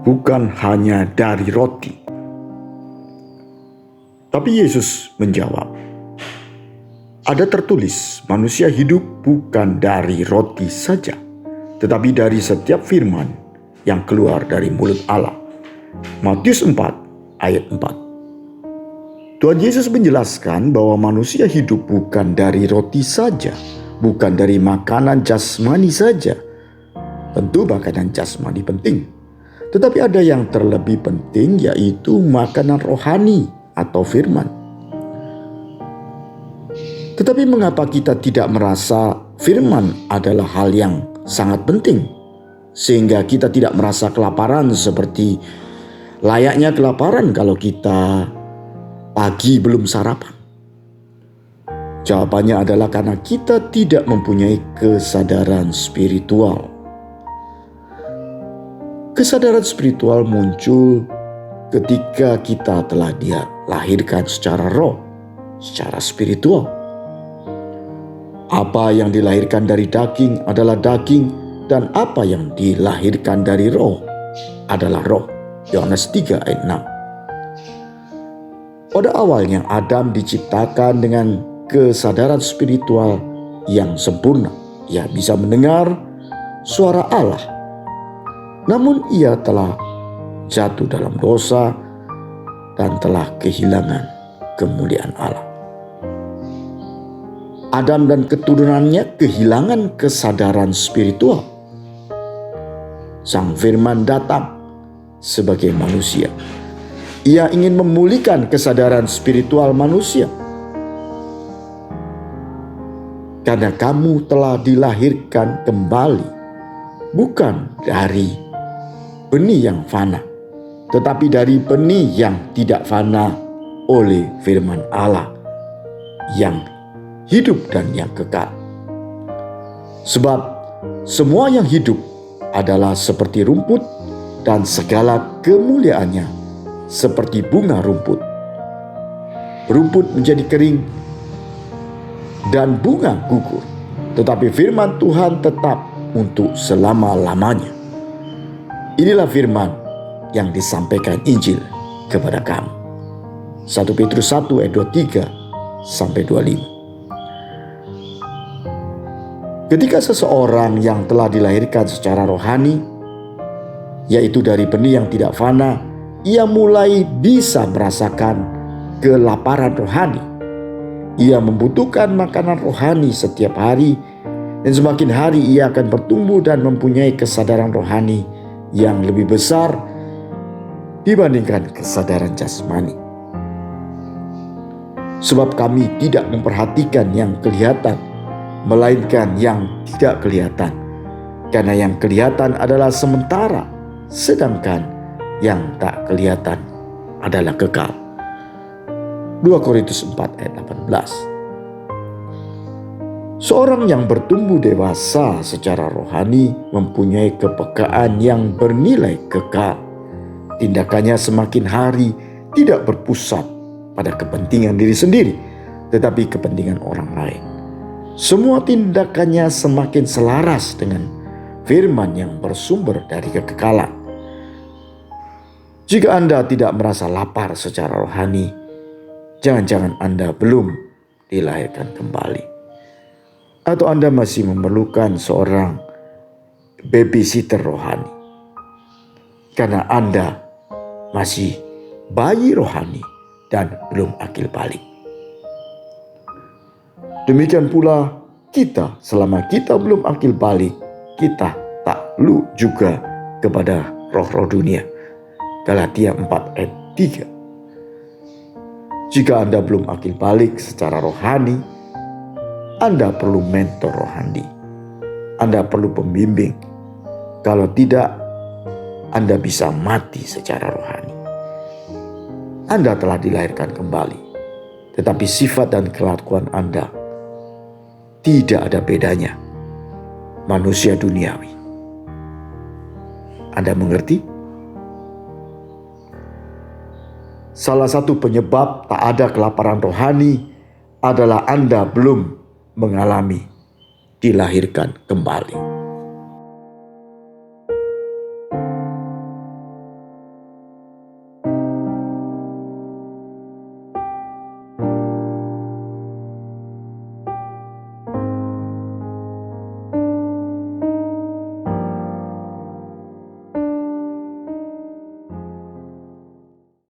bukan hanya dari roti. Tapi Yesus menjawab, ada tertulis, manusia hidup bukan dari roti saja, tetapi dari setiap firman yang keluar dari mulut Allah. Matius 4 ayat 4. Tuhan Yesus menjelaskan bahwa manusia hidup bukan dari roti saja, bukan dari makanan jasmani saja. Tentu makanan jasmani penting, tetapi ada yang terlebih penting, yaitu makanan rohani atau firman. Tetapi mengapa kita tidak merasa firman adalah hal yang sangat penting, sehingga kita tidak merasa kelaparan seperti layaknya kelaparan kalau kita pagi belum sarapan? Jawabannya adalah karena kita tidak mempunyai kesadaran spiritual. Kesadaran spiritual muncul ketika kita telah dilahirkan secara roh, secara spiritual. Apa yang dilahirkan dari daging adalah daging, dan apa yang dilahirkan dari roh adalah roh. Yohanes 3 ayat 6. Pada awalnya Adam diciptakan dengan kesadaran spiritual yang sempurna. Ia bisa mendengar suara Allah. Namun ia telah jatuh dalam dosa dan telah kehilangan kemuliaan Allah. Adam dan keturunannya kehilangan kesadaran spiritual. Sang Firman datang sebagai manusia. Ia ingin memulihkan kesadaran spiritual manusia. Karena kamu telah dilahirkan kembali, bukan dari benih yang fana, tetapi dari benih yang tidak fana oleh firman Allah yang hidup dan yang kekal. Sebab semua yang hidup adalah seperti rumput, dan segala kemuliaannya seperti bunga rumput. Rumput menjadi kering dan bunga gugur, tetapi firman Tuhan tetap untuk selama-lamanya. Inilah firman yang disampaikan Injil kepada kamu. 1 Petrus 1 ayat 23 sampai 25. Ketika seseorang yang telah dilahirkan secara rohani, yaitu dari benih yang tidak fana, ia mulai bisa merasakan kelaparan rohani. Ia membutuhkan makanan rohani setiap hari, dan semakin hari ia akan bertumbuh dan mempunyai kesadaran rohani yang lebih besar dibandingkan kesadaran jasmani. Sebab kami tidak memperhatikan yang kelihatan, melainkan yang tidak kelihatan. Karena yang kelihatan adalah sementara, sedangkan yang tak kelihatan adalah kekal. 2 Korintus 4 ayat 18. Seorang yang bertumbuh dewasa secara rohani mempunyai kepekaan yang bernilai kekal. Tindakannya semakin hari tidak berpusat pada kepentingan diri sendiri, tetapi kepentingan orang lain. Semua tindakannya semakin selaras dengan firman yang bersumber dari kekekalan. Jika Anda tidak merasa lapar secara rohani, jangan-jangan Anda belum dilahirkan kembali. Atau Anda masih memerlukan seorang babysitter rohani. Karena Anda masih bayi rohani dan belum akil balik. Demikian pula kita, selama kita belum akil balik, kita takluk juga kepada roh-roh dunia. Galatia 4 ayat 3. Jika Anda belum akil balik secara rohani, Anda perlu mentor rohani. Anda perlu pembimbing. Kalau tidak, Anda bisa mati secara rohani. Anda telah dilahirkan kembali, tetapi sifat dan kelakuan Anda tidak ada bedanya. Manusia duniawi. Anda mengerti? Salah satu penyebab tak ada kelaparan rohani adalah Anda belum mengalami dilahirkan kembali.